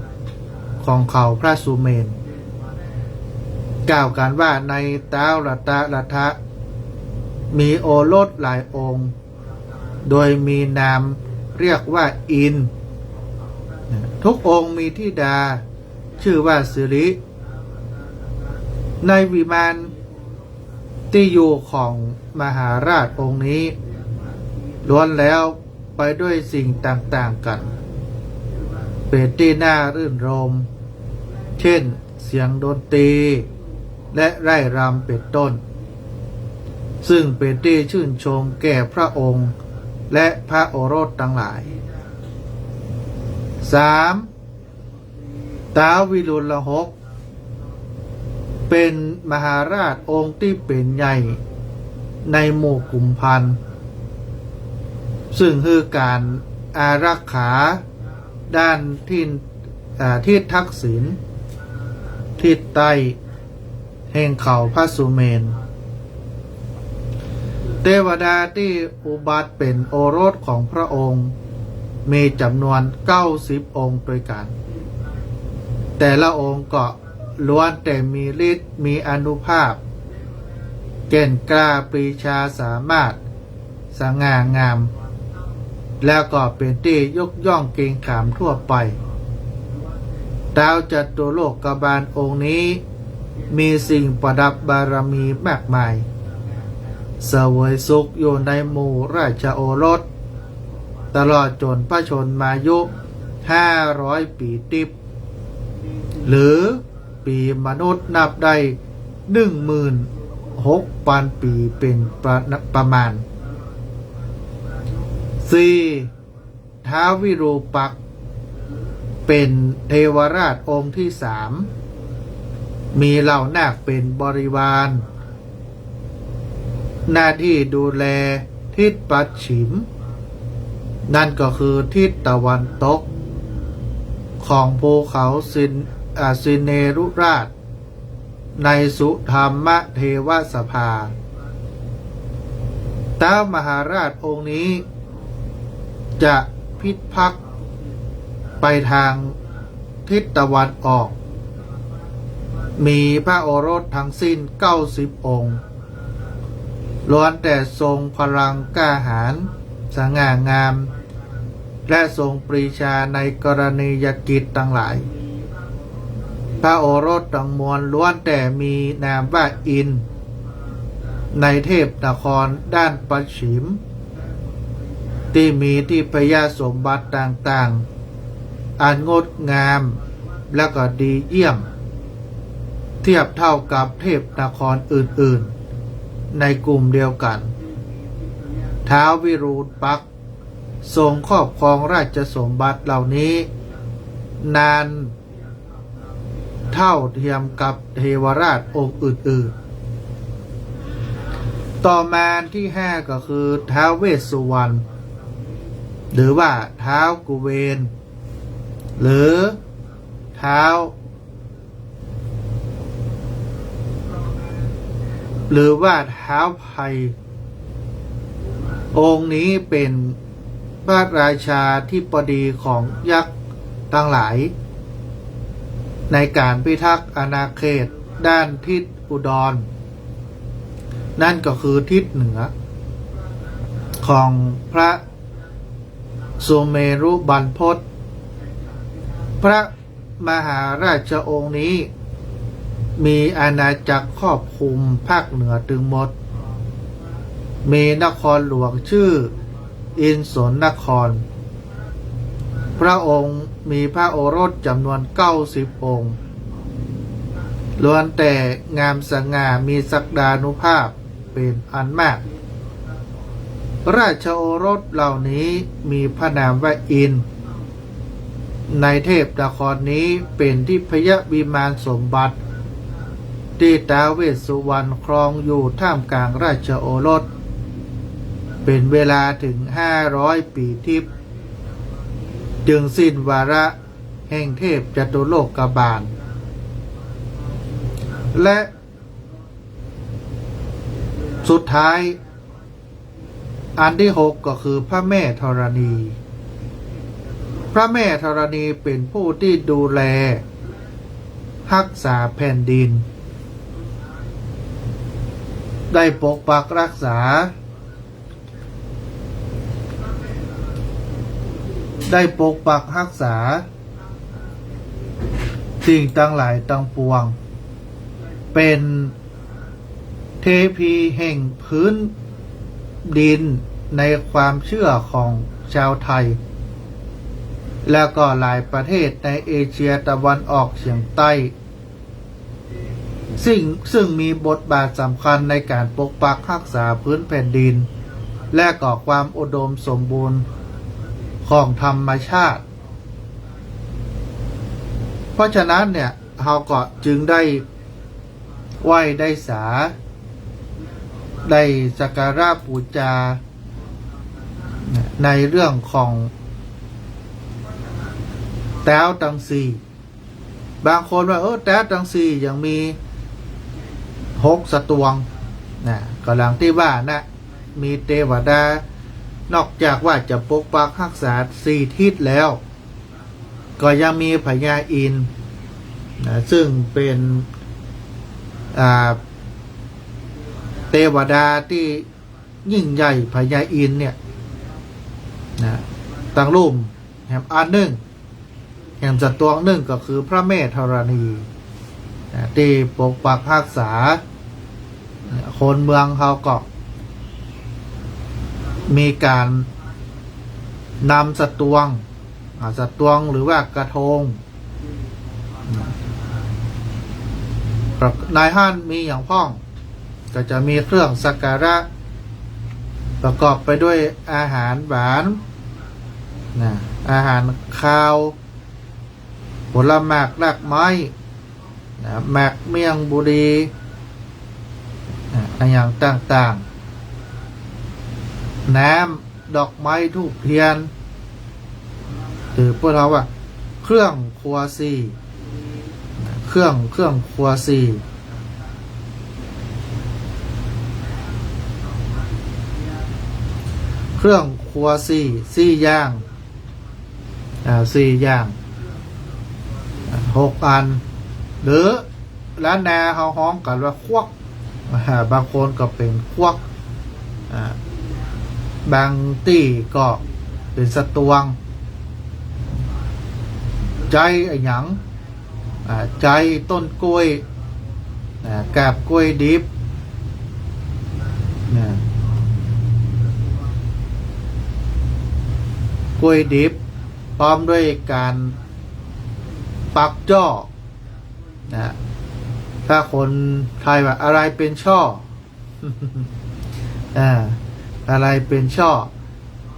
ของเขาพระสุเมน กล่าวกันว่าในท้าวรัตรัฐะมีโอรสหลายองค์ โดยมีนามเรียกว่าอิน ทุกองค์มีธิดาชื่อว่าสิริ ในวิมานที่อยู่ของมหาราชองค์นี้ล้วนแล้วไปด้วยสิ่งต่างๆกัน เป็นที่น่ารื่นรมเช่นเสียงดนตรีและไร่รำเป็นต้น ซึ่งเป็นที่ชื่นชมแก่พระองค์และพระโอรสทั้งหลาย 3. ท้าววิรุฬหกเป็นมหาราชองค์ที่เป็นใหญ่ในหมู่กุมพันธ์ซึ่งคือการอารักขาด้านทิศทักษิณทิศใต้แห่งเขาพระสุเมน เทวดาที่อุบัติเป็นโอรสของพระองค์มีจำนวน90 องค์ด้วยกัน แต่ละองค์ก็ล้วนแต่มีฤทธิ์มีอานุภาพเก่งกล้าปรีชาสามารถสง่างาม แล้วก็เป็นที่ยกย่องเกรงขามทั่วไปดาวจัตุโลกบาลองค์นี้มีสิ่งประดับบารมีมากมายเสวยสุขอยู่ในหมู่ราชโอรสตลอดจนพระชนมายุ500 ปีติบหรือปีมนุษย์นับได้ 16,000 ปีเป็นประมาณ 4. ท้าววิรูปักษ์เป็นเทวราชองค์ที่ 3มีเหล่านาคเป็นบริวารหน้าที่ดูแลทิศปัจฉิมนั่นก็คือทิศตะวันตกของภูเขาสิเนรุราชในสุธรรมเทวสภาท้าวมหาราชองค์นี้จะพิทักษ์ไปทางทิศตะวันออกมีพระโอรสทั้งสิ้น90 องค์ล้วนแต่ทรงพลังกล้าหาญสง่างามและทรงปรีชาในกรณียกิจทั้งหลายพระโอรสทั้งมวลล้วนแต่มีนามว่าอินในเทพนครด้านปัจฉิมที่มีที่พยาสมบัติต่างๆอันงดงามและก็ดีเยี่ยมเทียบเท่ากับเทพนครอื่นๆในกลุ่มเดียวกันท้าววิรูปักษ์ทรงครอบครองราชสมบัติเหล่านี้นานเท่าเทียมกับเทวราชองค์อื่นๆต่อมาที่ 5ก็คือท้าวเวสสุวรรณหรือว่าท้าวกุเวนหรือท้าวไพองค์นี้เป็นพระราชาธิบดีของยักษ์ทั้งหลายในการพิทักษ์อาณาเขตด้านทิศอุดรนั่นก็คือทิศเหนือของพระสุเมรุบรรพตพระมหาราชองค์นี้มีอาณาจักรครอบคลุมภาคเหนือถึงหมดมีนครหลวงชื่ออินสนนครพระองค์มีพระโอรสจำนวน90 องค์ล้วนแต่งามสง่ามีศักดานุภาพเป็นอันมากราชโอรสเหล่านี้มีพระนามว่าอินในเทพนครนี้เป็นที่พยวิมานสมบัติที่ท้าวเวสสุวรรณครองอยู่ท่ามกลางราชโอรสเป็นเวลาถึง500 ปีทิพย์จึงสิ้นวาระ แห่งเทพจตุโลกบาลและสุดท้ายอันที่6ก็คือพระแม่ธรณี พระแม่ธรณีเป็นผู้ที่ดูแลรักษาแผ่นดินได้ปกปักรักษาสิ่งต่างหลายต่างปวงเป็นเทพีแห่งพื้นดินในความเชื่อของชาวไทยแล้วก็หลายประเทศในเอเชียตะวันออกเฉียงใต้ซึ่งมีบทบาทสำคัญในการปกปักรักษาพื้นแผ่นดินและก่อความอุดมสมบูรณ์ของธรรมชาติเพราะฉะนั้นเนี่ยเราก็จึงได้ไหว้ได้สาได้สักการะบูชาในเรื่องของแต้วตังซีบางคนว่าแต้วตังซียังมี6 สตวงนะก็หลังที่ว่านะมีเทวดานอกจากว่าจะปกปักรักษา4 ทิศแล้วก็ยังมีพญาอินทร์นะซึ่งเป็นเทวดาที่ยิ่งใหญ่พญาอินทร์เนี่ยนะตั้งรูปแห่งอันหนึ่งแห่งสตวงหนึ่งก็คือพระแม่ธรณีนะที่ปกปักรักษาคนเมืองเขาก็มีการนำสตวงหรือว่ากระทงนายห้านมีอย่างพ้องก็จะมีเครื่องสักการะประกอบไปด้วยอาหารหวานอาหารคาวผลไม้รากไม้หมากเมี่ยงบุรีอย่างต่างๆน้ำดอกไม้ธูปเทียนหรือพวกเราว่าเครื่องครัวซีเครื่องครัวซีเครื่องครัว4 อย่าง4 อย่าง6 อันหรือร้านนาเขาฮ้องกันว่าควักบางคนก็เป็นควักบางที่ก็เป็นสตวงใจหยังใจต้นกล้วยกาบกล้วยดิบกล้วยดิบพร้อมด้วยการปักจ้อถ้าคนไทยว่าอะไรเป็นช่อ อะไรเป็นช่อ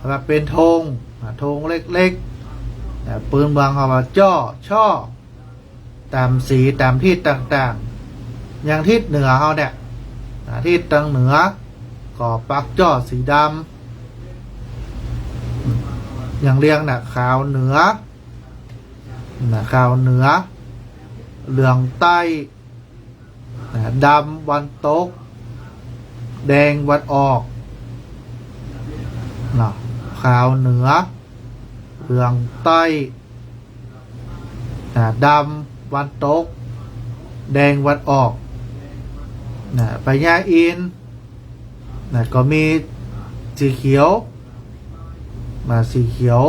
ว่าเป็นธงเล็กๆปืนบางเขาว่าช่อตามสีตามทิศต่างๆอย่างทิศเหนือเขาเนี่ยทิศทางเหนือก็ปักจ้อสีดำอย่างเรียงขาวเหนือเหลืองใต้ดำวันตกแดงวันออกขาวเหนือเหลืองใต้ดำวันตกแดงวันออกพญาอินทร์ก็มีสีเขียว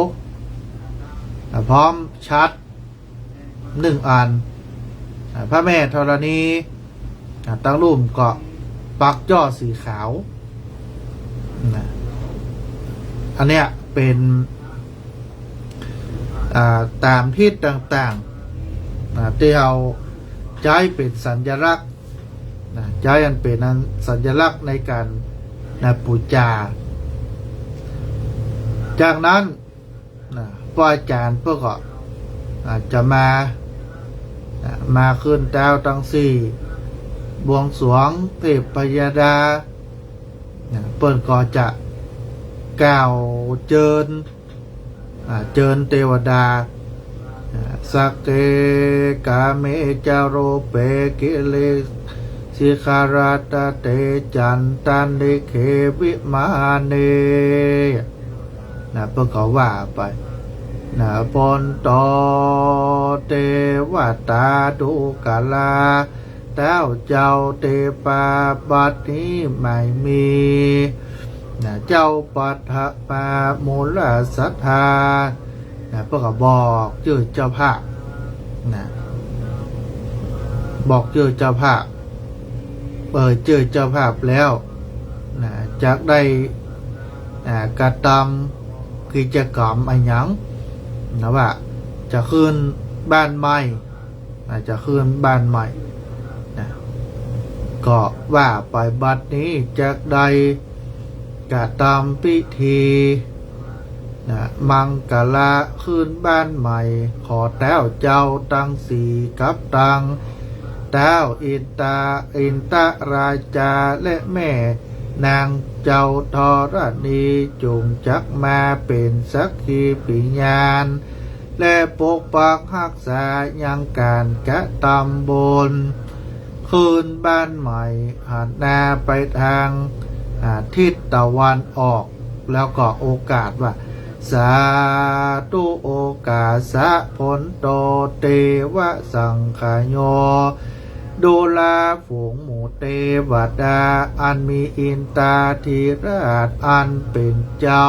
พร้อมชัด1 อันพระแม่ธรณีตั้งรูปก็ปักจ้อสีขาวอันเนี้ยเป็นตามทิศต่างๆที่เราใช้เป็นสัญลักษณ์ใช้อันเป็นสัญลักษณ์ในการบูชาจากนั้นพระอาจารย์พวกก็จะมาขึ้นแต้วตังสี่บวงสรวงเทพพยดาเปิดก็จะกล่าวเจิญเทวดา สักเกกาเมจาโรเปกิเลสิคาราตเตจันตันดิเควิมาเนเพื่อเขาว่าไปปนโตเตวตาดุกาลาแต้วเจ้าเตปาบัดนี้ไม่มีเจ้าปัทะปามูลสัทธาเพื่อเขาบอกชื่อเจ้าภาพบอกชื่อเจ้าภาพชื่อเจ้าภาพแล้วจากได้กระทำกิจกรรมอะไรอย่างว่าจะขึ้นบ้านใหม่จะขึ้นบ้านใหม่ก็ว่าไปบัดนี้จากได้กระทำพิธีมังกลาขึ้นบ้านใหม่ขอแต้วเจ้าตั้งสีกับตังแต้วอินตราชาและแม่นางเจ้าธรณีจุงจักมาเป็นสักขีปิญาณและปกปักรักษายังการกระทำบนคืนบ้านใหม่หันหน้าไปทางทิศตะวันออกแล้วก็โอกาสว่าสาธุโอกาสะผลโตเตวะสังขโยดูลาฝูงหมู่เทวดาอันมีอินตาธิราชอันเป็นเจ้า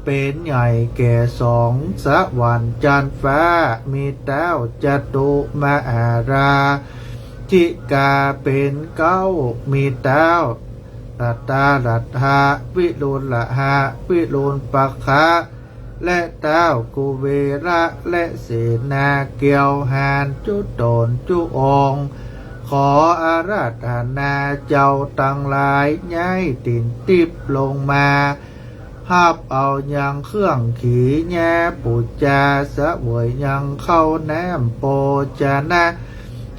เป็นใหญ่แก่สองสวรรค์จันทร์ฟ้ามีแต้วจตุมหาราธิกาเป็นเก้ามีแต้วรัตตารัตถาวิรุณละหะวิรุณปัคคะและแต้วกุเวระและเสนาเกียวหานจุโตนจุองขออาราธนาเจ้าตั้งหลายย้ายตินติบลงมาหับเอายังเครื่องขีแย่ปุจจาสะเวยยังเข้าแนมโปจานะ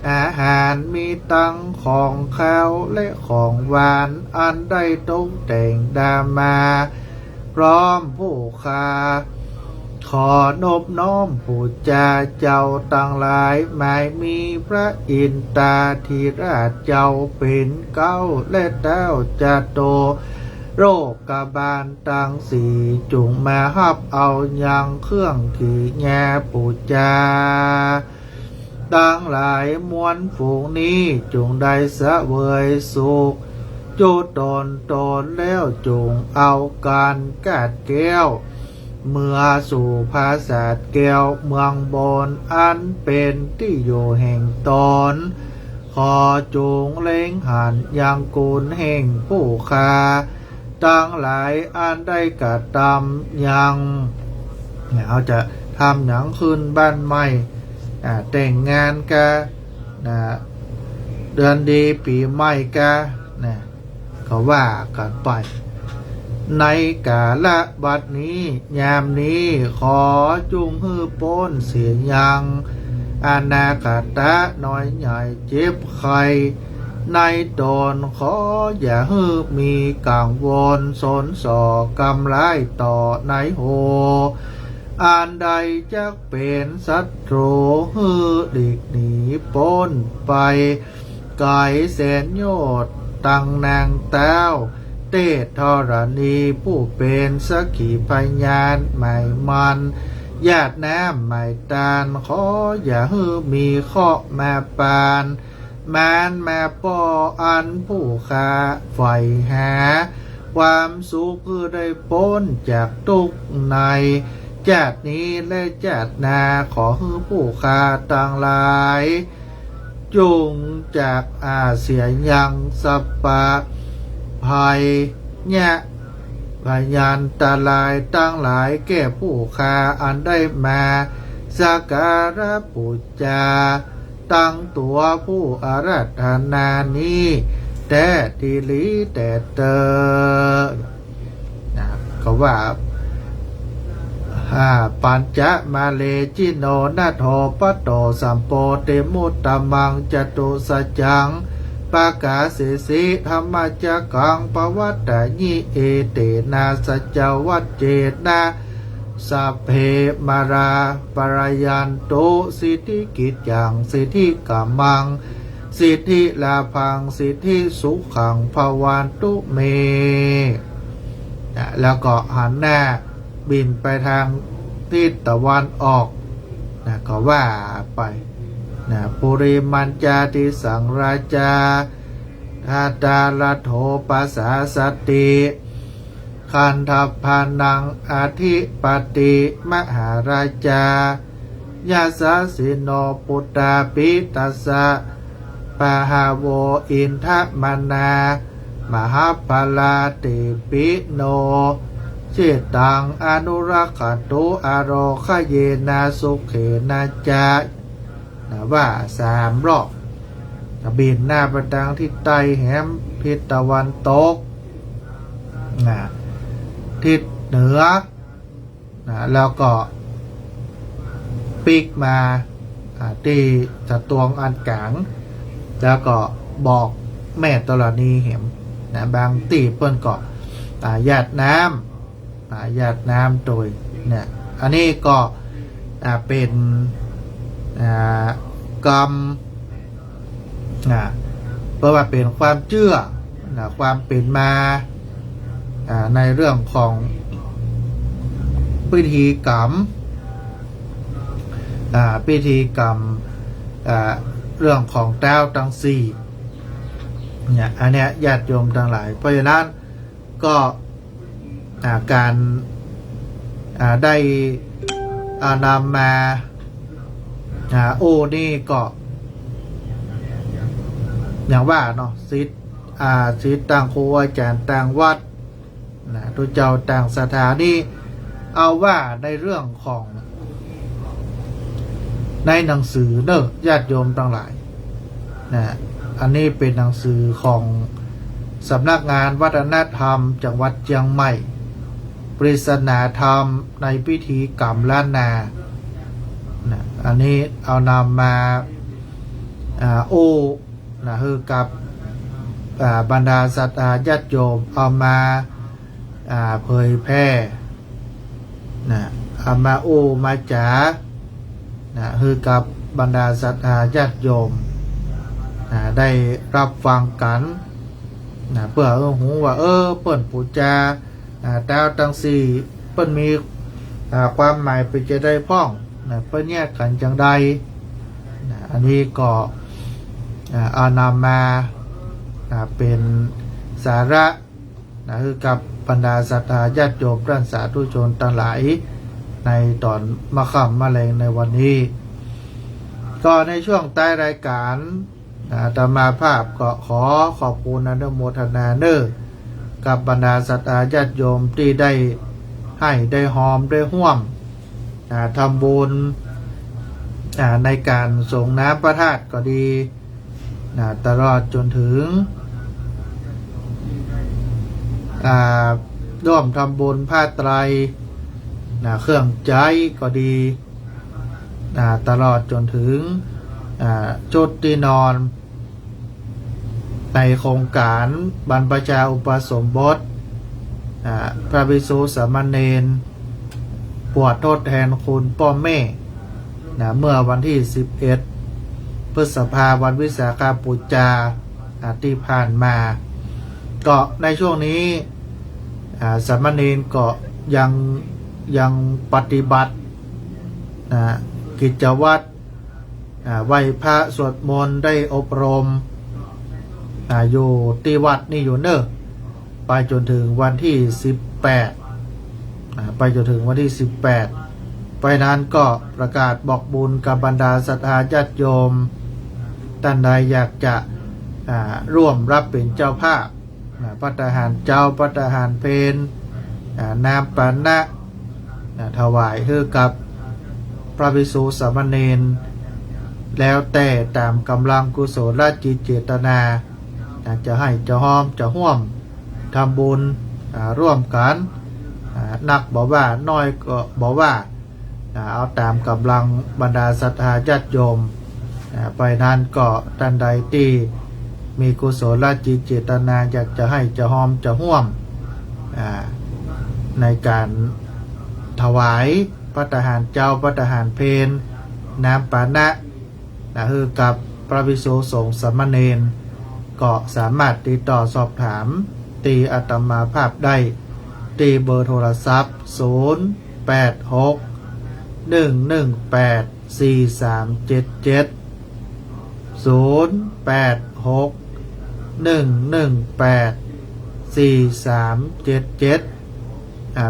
อาหารมีตั้งของข้าวและของหวานอันได้ตกแต่งดามาพร้อมผู้คาขอนบน้อมผู้จาเจ้าตั้งหลายไม่มีพระอินตาธิราชเจ้าเป็นเก้าและแต้วจะโตโรคกบาลตังสีจุงมาหับเอายังเครื่องขี่แง่ปูจาตั้งหลายมวลฝูงนี้จุงได้เสวยสุขจุตนแล้วจุงเอาการกาดแก้วเมื่อสู่ภาษาแก้วเมืองบนอันเป็นที่อยู่แห่งตนขอจุงเล็งหันยังกุลแห่งผู้คาตั้งหลายอันได้กระทำยังเขาจะทำอย่างขึ้นบ้านใหม่แต่งงานกะเดือนดีปีใหม่กะก็ว่ากันไปในกาละบัดนี้ยามนี้ขอจุงฮื้อป้นเสียยังอนาคตะน้อยใหญ่เจ็บไข้ในตนขออย่าฮื้อมีกังวลสนส่อกำไรต่อในโหอันใดจักเป็นศัตรูฮื้อดิกหนีป้นไปไกลแสนโยชน์ตั้งนางแต้วเตธรณีผู้เป็นสักขีพยานใหม่มันญาติน้ำใหม่ตาลขออย่าฮื้อมีข้อมาปานมานมาป้ออันผู้คาไฟหาความสุขคือได้พ้นจากทุกข์ในชาตินี้และชาติหน้าขอฮื้อผู้คาต่างหลายจุงจากเสียยังสัปปะภัยเนี่ยพยานตาลายตั้งหลายแก่ผู้คาอันได้มาสักการะปูจาตั้งตัวผู้อาราธนานี้แต่ทีลีแต่เตอเขาว่าปัญจมาเลจิโนนาโทปโตสัมโปเตมุตตมังจตุสัจจังปากาเสสิธรรมจักขังปวัตตาญิเอเตนะสัจจวัจเจนะ สัพเพมาราปรายยันโตสิทธิกิจยังสิทธิกามังสิทธิลาพังสิทธิสุขังภวันตุเมแล้วก็หันหน้าบินไปทางทิศตะวันออกก็ว่าไปปุริมันจาติสังราชาทาตาลโถปัสสาสติคันทัพพานังอาทิปติมหาราชายาสสิโนปุตตาปิตัสสะปะหาโวอินทมนามหาภลาติปิโนเจตังอนุรักขตุอโรคเยนาสุเขนาจาว่า3 รอบบินหน้าไปทางทิศใต้แหมทิศตะวันตกทิศเหนือแล้วก็ปีกมาที่สตวงอันกลางแล้วก็บอกแม่ตรณีเห็มบางตีเปิ้นก็หยาดน้ำโดยอันนี้ก็เป็นกรรมเพราะว่าเป็นความเชื่อความเป็นมาในเรื่องของพิธีกรรมเรื่องของแต้วทั้ง4อันเนี้ยญาติโยมทั้งหลายเพราะฉะนั้นก็การได้นำมานี่ก็อย่างว่าเนาะศิษย์ต่างครูอาจารย์ต่างวัดทุกเจ้าต่างสถานีเอาว่าในเรื่องของในหนังสือเนอะญาติโยมทั้งหลายอันนี้เป็นหนังสือของสำนักงานวัฒนธรรมจังหวัดเชียงใหม่ปริศนาธรรมในพิธีกรรมล้านนาอันนี้เอานำมาคือกับบรรดาศรัทธาญาติโยมเอามาเผยแพร่เอามามาจ๋าคือกับบรรดาศรัทธาญาติโยมได้รับฟังกันเพื่อหูว่าเปิ้นปูจาดาวตังสีเปิ้นมีความหมายเป็นจะได้พ้องเปิ้นแยกกันจังใดอันนี้ก็เอานำมาเป็นสาระคือกับบรรดาศรัทธาญาติโยมท่านสาธุชนทั้งหลายในตอนมะค่ำมะแรงในวันนี้ก็ในช่วงใต้รายการอาตมาภาพก็ขอขอบคุณอนุโมทนากับบรรดาศรัทธาญาติโยมที่ได้ให้ได้หอมได้ห่วมทำบุญในการส่งน้ำพระธาตุก็ดีตลอดจนถึงร่วมทำบุญผ้าไตรเครื่องใจก็ดีตลอดจนถึงชุดที่นอนในโครงการบรรพชาอุปสมบทพระภิกษุสามเณรบวชทดแทนคุณพ่อแม่เมื่อวันที่11 พฤษภาคมวันวิสาขบูชาที่ผ่านมาก็ในช่วงนี้สามเณรก็ยังปฏิบัติกิจวัตรไหว้พระสวดมนต์ได้อบรมอยู่ที่วัดนี่อยู่ไปจนถึงวันที่18ไปจนถึงวันที่18ไปนั้นก็ประกาศบอกบุญกับบรรดาศรัทธาญาติโยมท่านใดอยากจะร่วมรับเป็นเจ้าภาพภัตตาหารเจ้าภัตตาหารเพลน้ำปานะถวายให้กับพระภิกษุสามเณรแล้วแต่ตามกำลังกุศลจิตเจตนาจะให้จะหอมจะห่วมทำบุญร่วมกันนักบอกว่าน้อยก็บอกว่าเอาตามกำลังบรรดาศรัทธาญาติโยมไปนั้นก็ท่านใดที่มีกุศลจิตเจตนาอยากจะให้จะหอมจะห่วมในการท ถวายพระทหารเจ้าพระทหารเพนน้ำปานะคือกับพระภิกษุสงฆ์สามเณรก็สามารถติดต่อสอบถามตีอาตมาภาพได้ตีเบอร์โทรศัพท์ห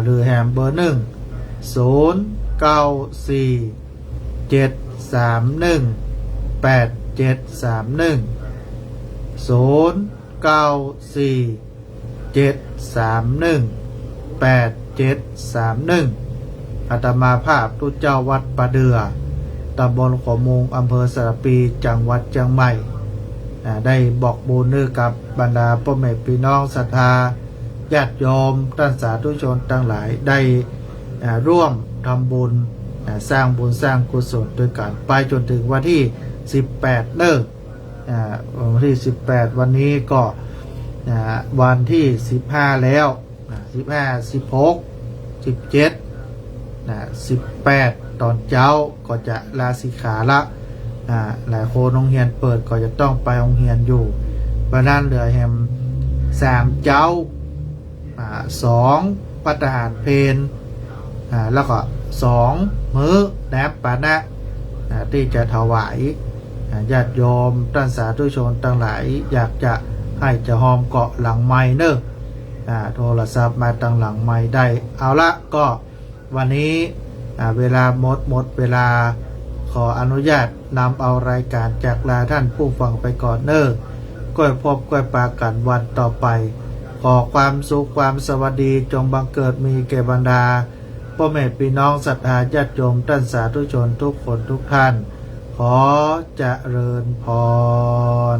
รือแฮมเบอร์อาตมาภาพทุเจ้าวัดประเดือตำบลขวมุงอำเภอสระปีจังหวัดเชียงใหม่ได้บอกบุญกับบรรดาพ่อแม่พี่น้องศรัทธาญาติโยมท่านสาธุชนทั้งหลายได้ร่วมทำบุญสร้างบุญสร้างกุศลด้วยกันไปจนถึงวันที่18วันที่18วันนี้ก็วันที่15แล้ว18ตอนเช้าก็จะลาสิกขาละหลายคนโรงเรียนเปิดก็จะต้องไปโรงเรียนอยู่บ้านนั้นเหลือแฮม3เจ้า2พัฒหารเพนแล้วก็2มื้อแนบปานะที่จะถวายญาติโยมท่านสาธุชนทั้งหลายอยากจะให้จะหอมเกาะหลังไม้เนอะโทรศัพท์มาตั้งหลังไม้ได้เอาละก็วันนี้เวลาหมดเวลาขออนุญาตนำเอารายการจากลาท่านผู้ฟังไปก่อนเนอะก้อยพบก้อยปากันวันต่อไปขอความสุขความสวัสดีจงบังเกิดมีแก่บรรดาพ่อแม่พี่น้องศรัทธาญาติโยมท่านสาธุชนทุกคนทุกท่านขอเจริญพร